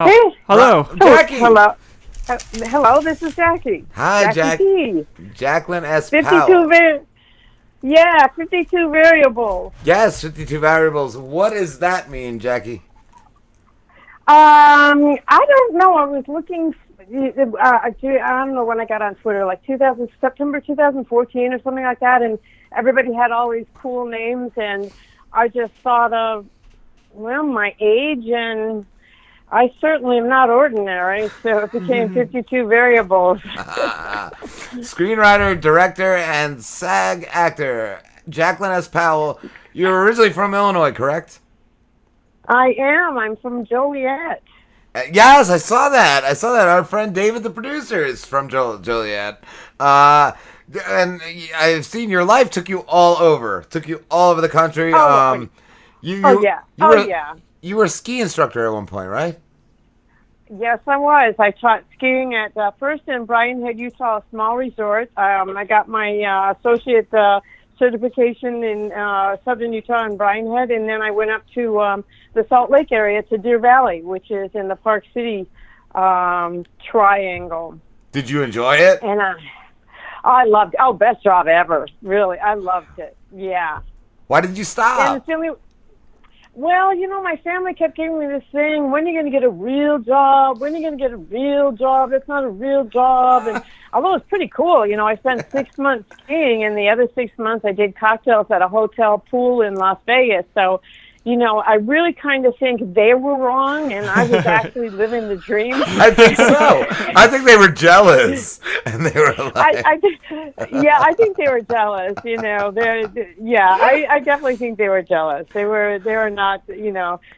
Oh, Hey, hello. Jackie. hello. Hello, this is Jackie. Hi, Jackie P. Jaclyn S. 52 Powell. 52 variables. Yes, 52 variables. What does that mean, Jackie? I don't know. I was looking. I don't know when I got on Twitter, like September 2014 or something like that, and everybody had all these cool names, and I just thought of, well, my age, and I certainly am not ordinary, so it became 52 variables. Screenwriter, director, and SAG actor Jaclyn S. Powell. You're originally from Illinois, correct? I am. I'm from Joliet. Yes, I saw that. Our friend David, the producer, is from Joliet. And I've seen your life took you all over. The country. You were a ski instructor at one point, right? Yes, I was. I taught skiing at first in Brian Head, Utah, a small resort. I got my associate certification in southern Utah in Brian Head, and then I went up to the Salt Lake area to Deer Valley, which is in the Park City triangle. Did you enjoy it? And I loved it. Oh, best job ever. Really, I loved it. Yeah. Why did you stop? And it's really, well, my family kept giving me this thing, when are you going to get a real job? When are you going to get a real job? It's not a real job. And although it's pretty cool, I spent 6 months skiing, and the other 6 months I did cocktails at a hotel pool in Las Vegas. So, I really kind of think they were wrong, and I was actually living the dream. I think so. I think they were jealous, and they were like, I think they were jealous. I definitely think they were jealous. They were not. They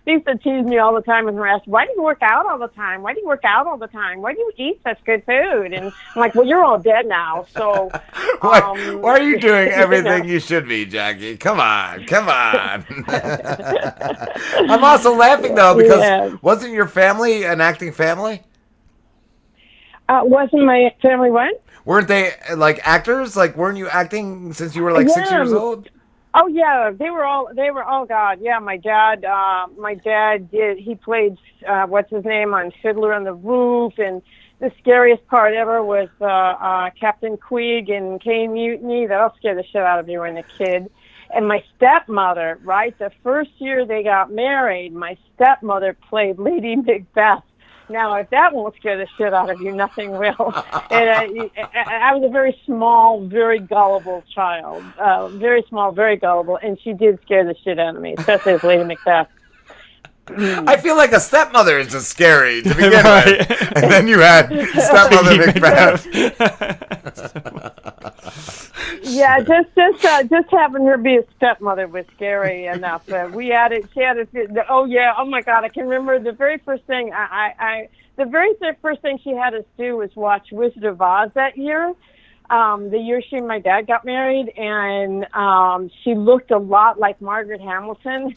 used to tease me all the time and harass. Why do you work out all the time? Why do you work out all the time? Why do you eat such good food? And I'm like, well, you're all dead now. So why are you doing everything you should be, Jackie? Come on. I'm also laughing though because wasn't your family an acting family? Wasn't my family what? Weren't they like actors? Like, weren't you acting since you were like 6 years old? Oh yeah, they were all God. Yeah, my dad did. He played what's his name on Fiddler on the Roof, and the scariest part ever was Captain Queeg in Cane Mutiny. That'll scare the shit out of you when a kid. And my stepmother, right, the first year they got married, my stepmother played Lady Macbeth. Now, if that won't scare the shit out of you, nothing will. And I was a very small, very gullible child. Very small, very gullible. And she did scare the shit out of me, especially as Lady Macbeth. I feel like a stepmother is just scary to begin with. And then you had stepmother Macbeth. Yeah, just having her be a stepmother was scary enough. Oh my God, I can remember the very first thing first thing she had us do was watch Wizard of Oz that year. The year she and my dad got married, and she looked a lot like Margaret Hamilton.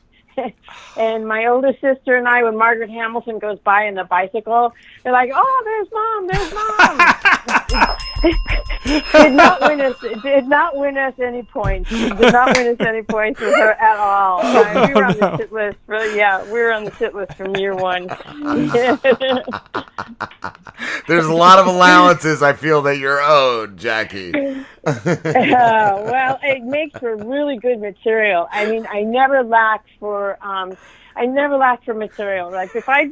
And my older sister and I, when Margaret Hamilton goes by in the bicycle, they're like, "Oh, there's mom! Did not win us any points. Did not win us any points with her at all. We were on the shit list. We were on the shit list from year one. There's a lot of allowances I feel that you're owed, Jackie. Well, it makes for really good material. I mean, I never lacked for material. Like if I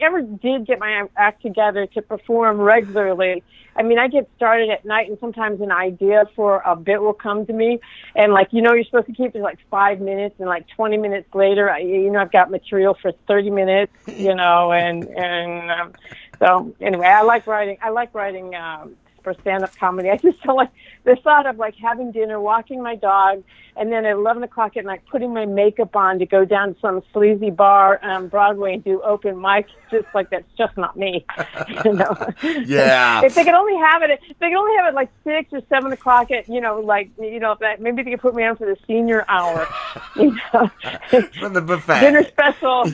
ever did get my act together to perform regularly, I mean, I get started at night, and sometimes an idea for a bit will come to me, and you're supposed to keep it like 5 minutes, and 20 minutes later, I've got material for 30 minutes, so anyway, I like writing for stand-up comedy. I just don't like the thought of having dinner, walking my dog, and then at 11 o'clock at night putting my makeup on to go down to some sleazy bar on Broadway and do open mics. That's just not me. Yeah. If they could only have it, 6 or 7 o'clock at maybe they could put me on for the senior hour. For the buffet. Dinner special.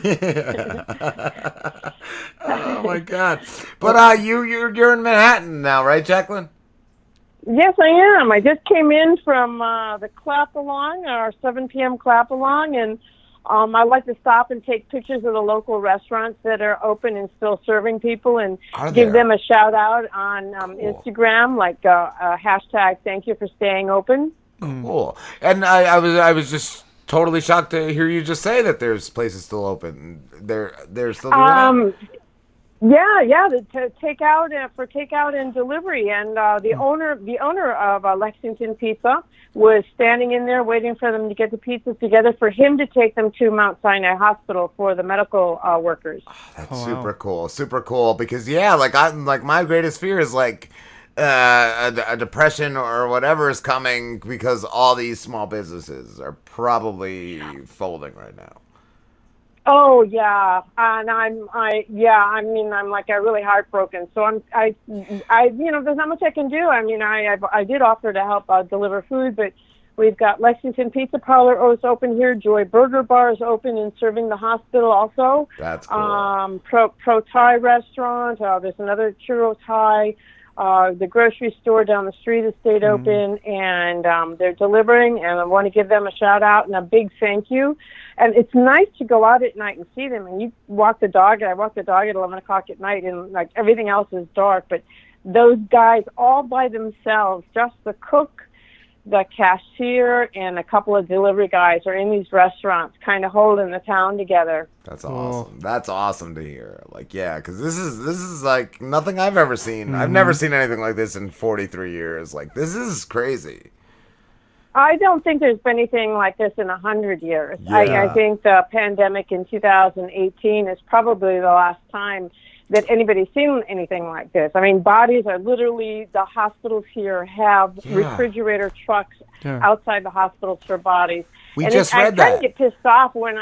Oh my God! But you're in Manhattan now, right, Jaclyn? Yes, I am. I just came in from the clap along, our 7 p.m. clap along, and I like to stop and take pictures of the local restaurants that are open and still serving people, and give them a shout out on Instagram, like hashtag Thank you for staying open. Cool. And I was just totally shocked to hear you just say that there's places still open. They're still doing it? Yeah, to takeout and delivery, and the owner of Lexington Pizza was standing in there waiting for them to get the pizzas together for him to take them to Mount Sinai Hospital for the medical workers. Oh, that's super cool. Because like my greatest fear is like a depression or whatever is coming because all these small businesses are probably folding right now. Oh yeah, and I'm like really heartbroken. So I there's not much I can do. I mean, I did offer to help deliver food, but we've got Lexington Pizza Parlor is open here. Joy Burger Bar is open and serving the hospital also. That's cool. Pro Thai restaurant. There's another Churro Thai. The grocery store down the street has stayed open, and they're delivering, and I want to give them a shout out and a big thank you. And it's nice to go out at night and see them. And you walk the dog, and I walk the dog at 11 o'clock at night, and like everything else is dark. But those guys all by themselves, just the cook, the cashier, and a couple of delivery guys are in these restaurants kind of holding the town together. That's awesome. That's awesome to hear. Like, yeah, because this is like nothing I've ever seen. I've never seen anything like this in 43 years. Like, this is crazy. I don't think there's been anything like this in 100 years. Yeah. I think the pandemic in 2018 is probably the last time that anybody's seen anything like this. I mean, bodies are literally, the hospitals here have refrigerator trucks outside the hospitals for bodies. I kind of get pissed off when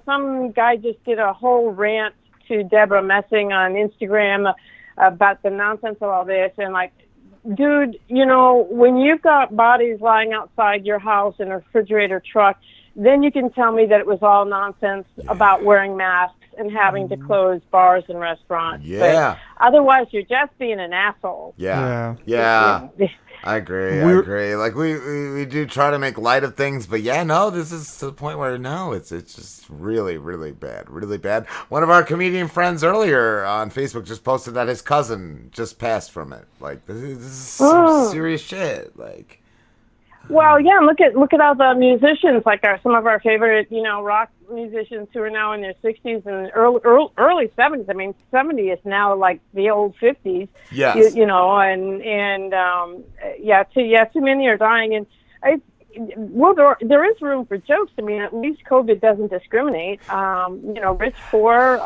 some guy just did a whole rant to Deborah Messing on Instagram about the nonsense of all this, and like, dude, when you've got bodies lying outside your house in a refrigerator truck, then you can tell me that it was all nonsense about wearing masks and having to close bars and restaurants. Yeah. But otherwise, you're just being an asshole. Yeah. I agree. Like, we do try to make light of things, but this is to the point where it's just really, really bad. Really bad. One of our comedian friends earlier on Facebook just posted that his cousin just passed from it. Like, this is some serious shit. Like, well, yeah, look at all the musicians, like some of our favorite, rock musicians who are now in their 60s and early 70s. I mean, 70 is now like the old 50s. Yes. Too many are dying, and there is room for jokes. I mean, at least COVID doesn't discriminate. Rich, poor,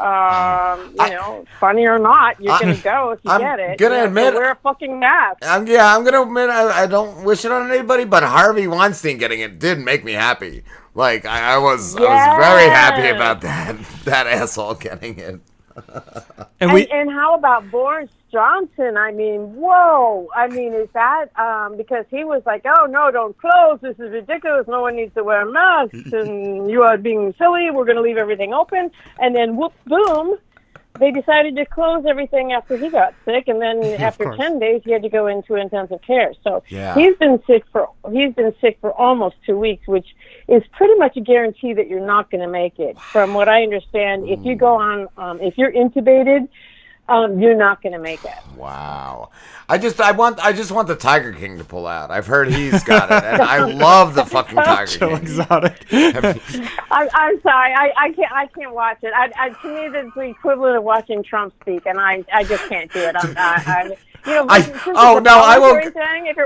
funny or not, you're going to go if you get it. I'm going to admit, so wear a fucking mask. I'm going to admit, I don't wish it on anybody, but Harvey Weinstein getting it did make me happy. Like, I was very happy about that asshole getting it. And how about Boris Johnson? I mean, whoa! I mean, is that because he was like, "Oh no, don't close. This is ridiculous. No one needs to wear masks, and you are being silly. We're going to leave everything open." And then, whoop, boom, they decided to close everything after he got sick, and then after 10 days, he had to go into intensive care. So he's been sick for almost 2 weeks, which is pretty much a guarantee that you're not going to make it. From what I understand, if you go on, if you're intubated, you're not going to make it. Wow. I just want the Tiger King to pull out. I've heard he's got it, and I love the fucking Tiger King. Exotic. I'm sorry. I can't watch it. To me, that's the equivalent of watching Trump speak, and I just can't do it. I won't. If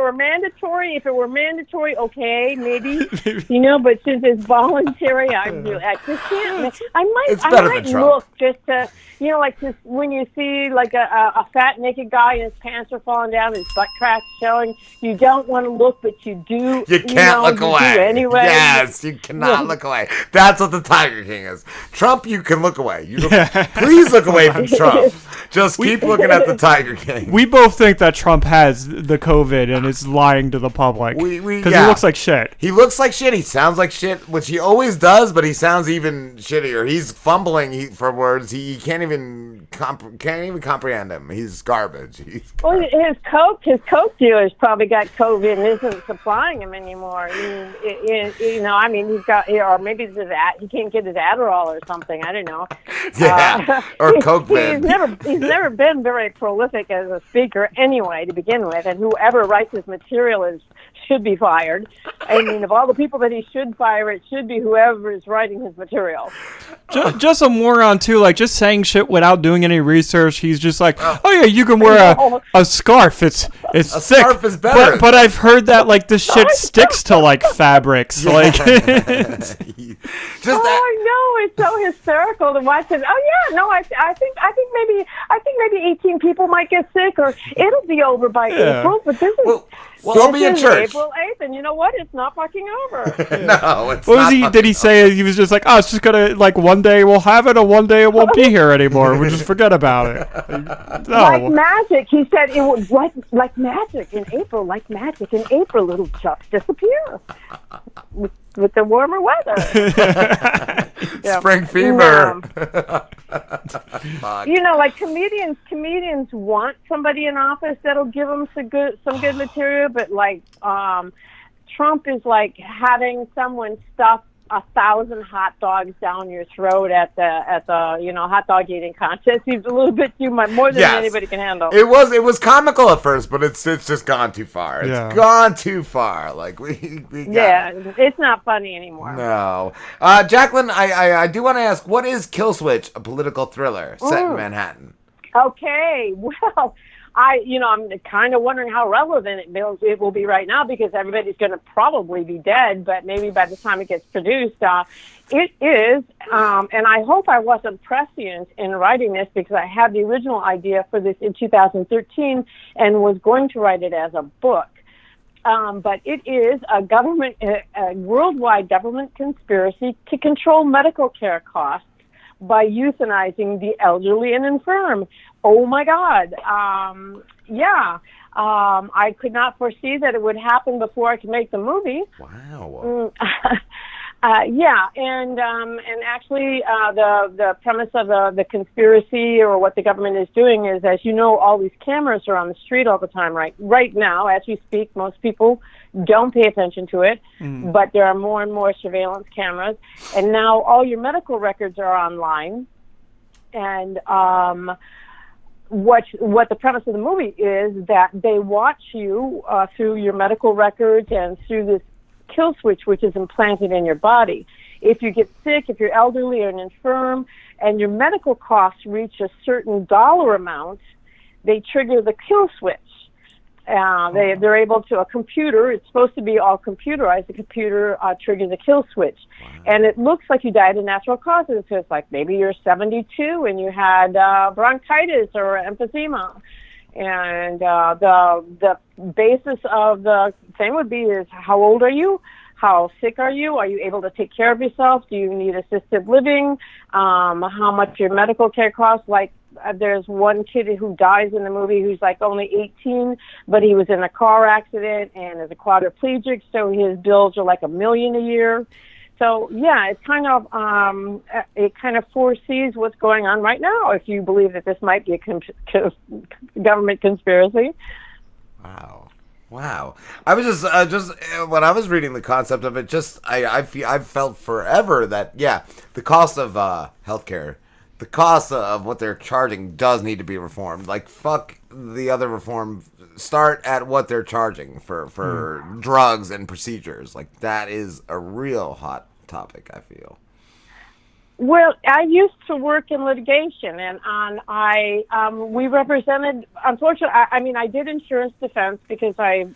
it were mandatory, okay, maybe. But since it's voluntary, I just can't. I might look just to, just when you see like a fat naked guy and his pants are falling down, his butt crack's showing. You don't want to look, but you do. You can't look away. Anyway. Yes, you cannot look away. That's what the Tiger King is. Trump, you can look away. Please look away from Trump. Just keep looking at the Tiger King. We both think that Trump has the COVID and is lying to the public. Because he looks like shit. He looks like shit. He sounds like shit, which he always does, but he sounds even shittier. He's fumbling for words. He can't even can't even comprehend him. He's garbage. Well, his coke dealer's probably got COVID and isn't supplying him anymore. I mean, he's got, or maybe it's he can't get his Adderall or something. I don't know. Yeah, or coke. He's never been very prolific as a speaker anyway, to begin with. And whoever writes his material should be fired. I mean, of all the people that he should fire, it should be whoever is writing his material. Just a moron too, like just saying shit without doing any research. He's just like, oh yeah, you can wear a scarf. It's a thick. Scarf is better. But I've heard that like this shit sticks to like fabrics. Yeah. Like, I know, it's so hysterical to watch it. Oh yeah, no, I think maybe 18 people might get sick, or it'll be over by April. But this is. Well, I'll be in church. April 8th, and you know what? It's not fucking over. No, it's what not. Was he? Did he say he was just like, oh, it's just gonna like one day we'll have it, and one day it won't be here anymore. We'll just forget about it. No. Like magic, he said it would like magic in April. Like magic in April, it'll just disappear with the warmer weather. Spring fever. Like comedians want somebody in office that'll give them some good material, but like Trump is like having someone stuff 1,000 hot dogs down your throat at the hot dog eating contest. He's a little bit too much, more than anybody can handle. It was comical at first, but it's just gone too far. It's gone too far. Like we it's not funny anymore. No, Jaclyn, I do want to ask, what is Kill Switch, a political thriller set in Manhattan? Okay, well, I'm kind of wondering how relevant it will be right now, because everybody's going to probably be dead, but maybe by the time it gets produced, it is, and I hope I wasn't prescient in writing this, because I had the original idea for this in 2013 and was going to write it as a book. But it is a worldwide government conspiracy to control medical care costs by euthanizing the elderly and infirm. Oh my God. I could not foresee that it would happen before I could make the movie. Wow. And actually, the premise of the conspiracy, or what the government is doing, is, as you know, all these cameras are on the street all the time. Right now, as we speak, most people don't pay attention to it, but there are more and more surveillance cameras, and now all your medical records are online. And what the premise of the movie is that they watch you through your medical records and through this kill switch, which is implanted in your body. If you get sick, if you're elderly or infirm, and your medical costs reach a certain dollar amount, they trigger the kill switch. They're able to, a computer, it's supposed to be all computerized, the computer triggers a kill switch. Wow. And it looks like you died of natural causes. So it's like maybe you're 72 and you had bronchitis or emphysema. And the basis of the thing would be is, how old are you? How sick are you? Are you able to take care of yourself? Do you need assisted living? How much your medical care costs? Like, there's one kid who dies in the movie who's like only 18, but he was in a car accident and is a quadriplegic, so his bills are like $1 million a year. So yeah, it's kind of it kind of foresees what's going on right now, if you believe that this might be a government conspiracy. Wow. I was just when I was reading the concept of it, I've felt forever that the cost of healthcare, the cost of what they're charging does need to be reformed. Like, fuck the other reform. Start at what they're charging for drugs and procedures. Like, that is a real hot topic, I feel. Well, I used to work in litigation, and we represented, unfortunately, I did insurance defense because I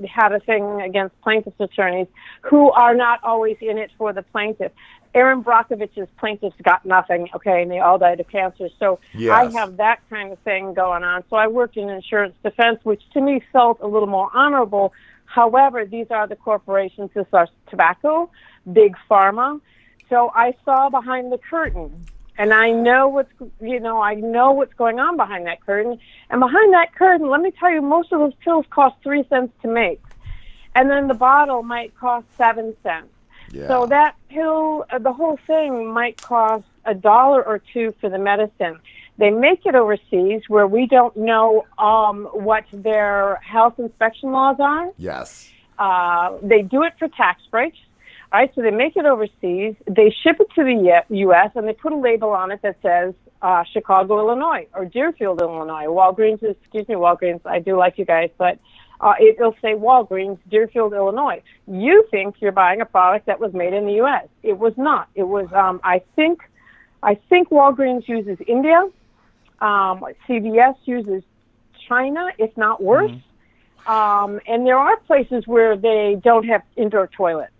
had a thing against plaintiff's attorneys who are not always in it for the plaintiff. Aaron Brockovich's plaintiffs got nothing, okay, and they all died of cancer. So yes. I have that kind of thing going on. So I worked in insurance defense, which to me felt a little more honorable. However, these are the corporations. This is tobacco, big pharma. So I saw behind the curtain, and I know what's going on behind that curtain. And behind that curtain, let me tell you, most of those pills cost 3 cents to make, and then the bottle might cost 7 cents. Yeah. So that pill, the whole thing might cost $1 or $2 for the medicine. They make it overseas where we don't know what their health inspection laws are. Yes. They do it for tax breaks. All right, so they make it overseas. They ship it to the U.S., and they put a label on it that says Chicago, Illinois, or Deerfield, Illinois. Walgreens, I do like you guys, but it'll say Walgreens, Deerfield, Illinois. You think you're buying a product that was made in the U.S. It was not. It was, I think Walgreens uses India. CVS uses China, if not worse. And there are places where they don't have indoor toilets.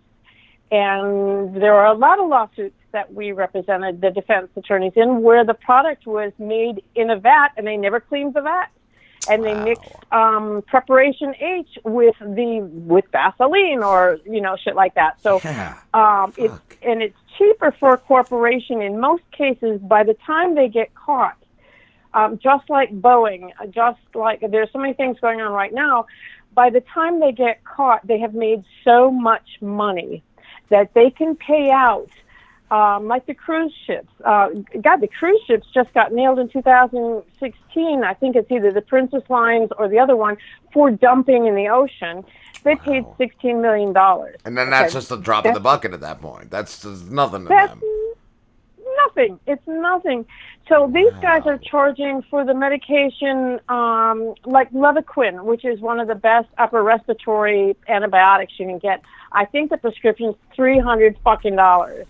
And there are a lot of lawsuits that we represented the defense attorneys in where the product was made in a vat and they never cleaned the vat. And they mix preparation H with Vaseline or, shit like that. So it's cheaper for a corporation in most cases by the time they get caught. Just like Boeing, just like there's so many things going on right now, by the time they get caught, they have made so much money that they can pay out, like the cruise ships. The cruise ships just got nailed in 2016. I think it's either the Princess Lines or the other one for dumping in the ocean. They paid $16 million. And then that's just a drop in the bucket at that point. That's just nothing to them. Nothing. It's nothing. So these guys are charging for the medication, like Levaquin, which is one of the best upper respiratory antibiotics you can get. I think the prescription's $300 fucking dollars.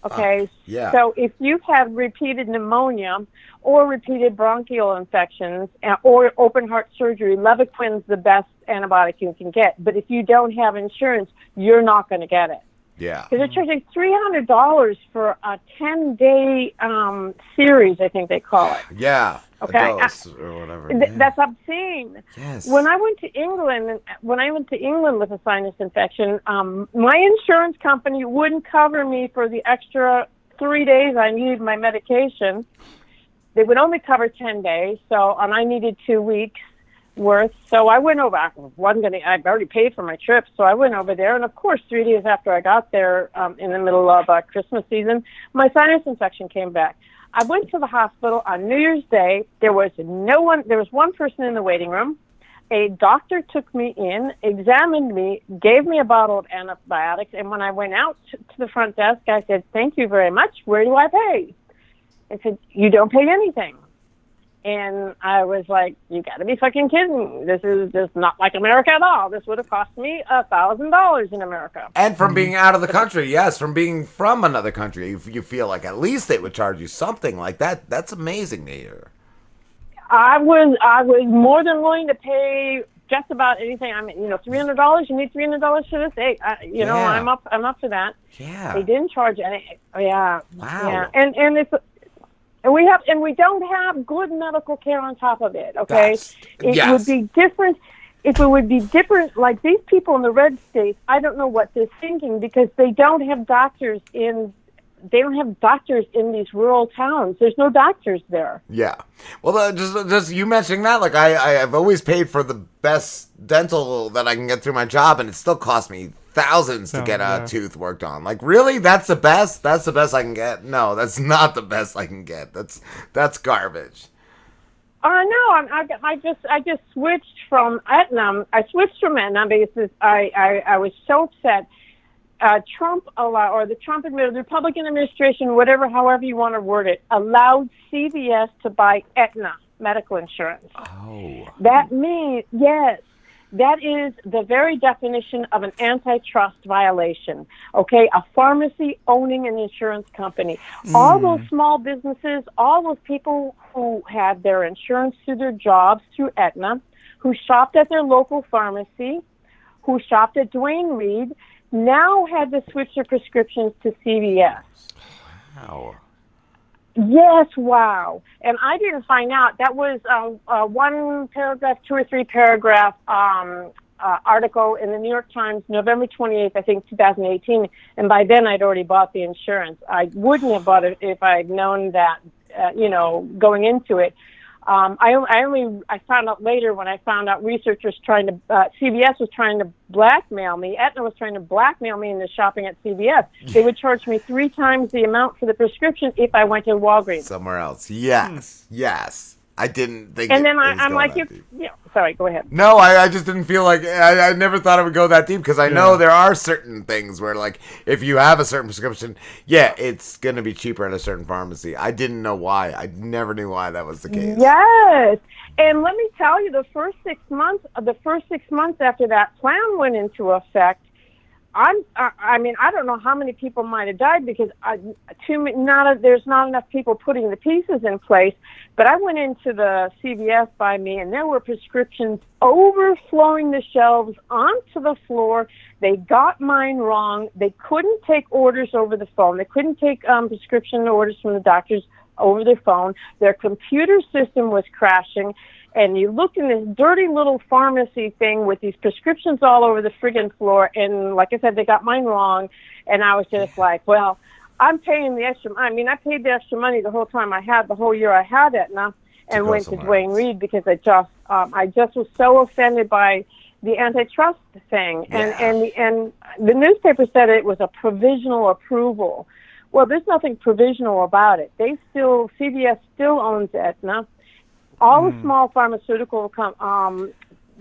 Okay. Yeah. So if you've had repeated pneumonia or repeated bronchial infections or open heart surgery, Levaquin's the best antibiotic you can get. But if you don't have insurance, you're not going to get it. Yeah. Because they're charging $300 for a 10-day series, I think they call it. Yeah. Okay. Or whatever. That's obscene. Yes. When I went to England with a sinus infection, my insurance company wouldn't cover me for the extra 3 days I needed my medication. They would only cover 10 days, and I needed 2 weeks worth. So I went over. I've already paid for my trip, so I went over there. And of course, 3 days after I got there, in the middle of Christmas season, my sinus infection came back. I went to the hospital on New Year's Day. There was no one. There was one person in the waiting room. A doctor took me in, examined me, gave me a bottle of antibiotics, and when I went out to the front desk, I said, "Thank you very much. Where do I pay?" I said, "You don't pay anything." And I was like, "You got to be fucking kidding. This is just not like America at all. This would have cost me $1,000 in America." And from being out of the country, yes, from being from another country, you feel like at least they would charge you something like that. That's amazing to hear. I was more than willing to pay just about anything. I mean, $300. You need $300 for this? Hey, I'm up for that. Yeah. They didn't charge any. Yeah. Wow. Yeah. And it's. And we don't have good medical care on top of it. Okay, it would be different if it would be different. Like these people in the red states, I don't know what they're thinking because they don't have doctors in. They don't have doctors in these rural towns. There's no doctors there. Yeah. Well, just you mentioning that, like I've always paid for the best dental that I can get through my job, and it still costs me thousands to get a tooth worked on. Like, really? That's the best? That's the best I can get? No, that's not the best I can get. That's garbage. No, I just switched from Aetna. I switched from Aetna because I was so upset. Trump or the Republican administration, however you want to word it, allowed CVS to buy Aetna medical insurance. Oh. That means, yes, that is the very definition of an antitrust violation. Okay, a pharmacy owning an insurance company. All those small businesses, all those people who had their insurance through their jobs through Aetna, who shopped at their local pharmacy, who shopped at Duane Reade, now had to switch their prescriptions to CVS. Wow. Yes, wow. And I didn't find out. That was one paragraph, 2 or 3 paragraph article in the New York Times, November 28th, I think, 2018. And by then I'd already bought the insurance. I wouldn't have bought it if I'd known that, going into it. I found out later when I found out researchers CVS was trying to blackmail me. Aetna was trying to blackmail me into shopping at CVS. They would charge me 3 times the amount for the prescription if I went to Walgreens. Somewhere else. Yes. Yes. I didn't think. And then I'm like, sorry, go ahead. No, I just didn't feel like I never thought it would go that deep because I know there are certain things where, like, if you have a certain prescription, it's going to be cheaper at a certain pharmacy. I didn't know why. I never knew why that was the case. Yes, and let me tell you, the first 6 months after that plan went into effect, I mean, I don't know how many people might have died because there's not enough people putting the pieces in place. But I went into the CVS by me, and there were prescriptions overflowing the shelves onto the floor. They got mine wrong. They couldn't take orders over the phone. They couldn't take prescription orders from the doctors over the phone. Their computer system was crashing. And you look in this dirty little pharmacy thing with these prescriptions all over the friggin' floor. And like I said, they got mine wrong. And I was just like, well, I'm paying the extra. I mean, I paid the extra money the whole year I had Aetna, and went to Dwayne Reed because I just was so offended by the antitrust thing. And the newspaper said it was a provisional approval. Well, there's nothing provisional about it. CVS still owns Aetna. All the small pharmaceutical,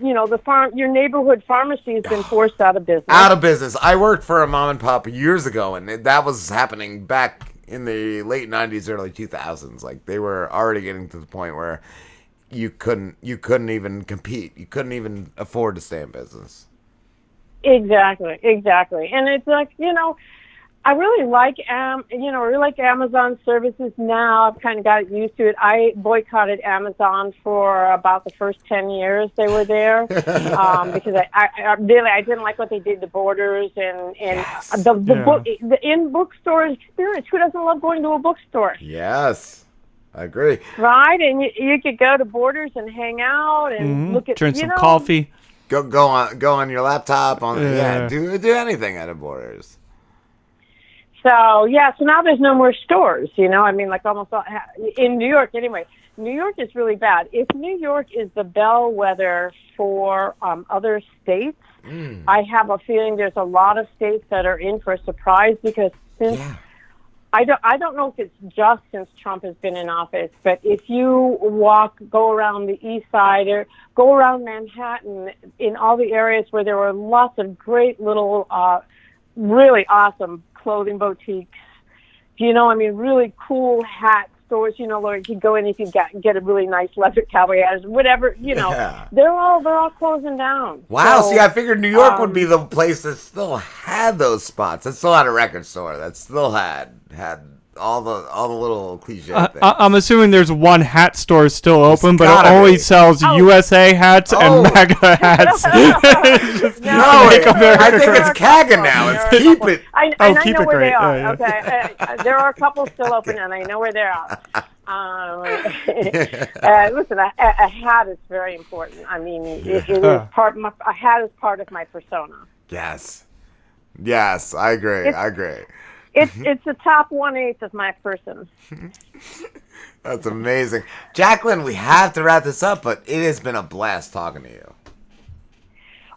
your neighborhood pharmacy has been forced out of business. Out of business. I worked for a mom and pop years ago, and that was happening back in the late 90s, early 2000s. Like, they were already getting to the point where you couldn't even compete. You couldn't even afford to stay in business. Exactly. And it's like, I really like Amazon services now. I've kind of got used to it. I boycotted Amazon for about the first 10 years they were there because I didn't like what they did to Borders and the in-bookstore experience. Who doesn't love going to a bookstore? Yes, I agree. Right, and you could go to Borders and hang out and look at drink some coffee. Go on your laptop do anything at a Borders. So now there's no more stores, I mean, like almost all, in New York anyway. New York is really bad. If New York is the bellwether for other states, I have a feeling there's a lot of states that are in for a surprise because I don't know if it's just since Trump has been in office, but if you go around the East Side or go around Manhattan in all the areas where there were lots of great little, really awesome clothing boutiques, really cool hat stores, where you can go in if you get a really nice leather cowboy hat, whatever, they're all closing down. Wow, see, I figured New York would be the place that still had those spots, that still had a record store, that still had all the little cliche things. I'm assuming there's one hat store still open, but it only sells USA hats and MAGA hats. I think it's CAGA now. It's Keep It. I know where they are. Okay, there are a couple still open, and I know where they are. Listen, a hat is very important. I mean, it is a hat is part of my persona. Yes, I agree. It's the top 1/8 of my person. That's amazing. Jaclyn, we have to wrap this up, but it has been a blast talking to you.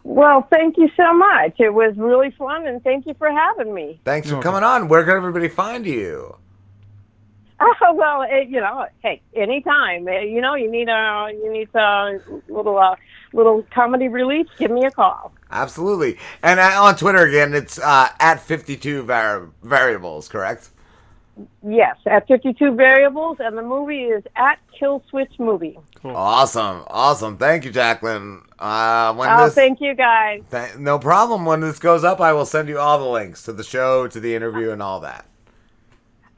Well, thank you so much. It was really fun, and thank you for having me. Thanks for coming on. Where can everybody find you? Oh, well, hey, anytime. You need a little comedy relief, give me a call. Absolutely. And on Twitter, again, it's at 52 variables, correct? Yes, at 52 variables, and the movie is at Kill Switch Movie. Cool. Awesome. Thank you, Jaclyn. Thank you, guys. No problem. When this goes up, I will send you all the links to the show, to the interview, and all that.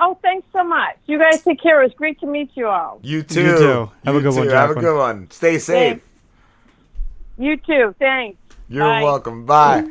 Oh, thanks so much. You guys take care. It was great to meet you all. You too. Have a good one, Jaclyn. Have a good one. Stay safe. Thanks. You too. Thanks. You're welcome. Bye.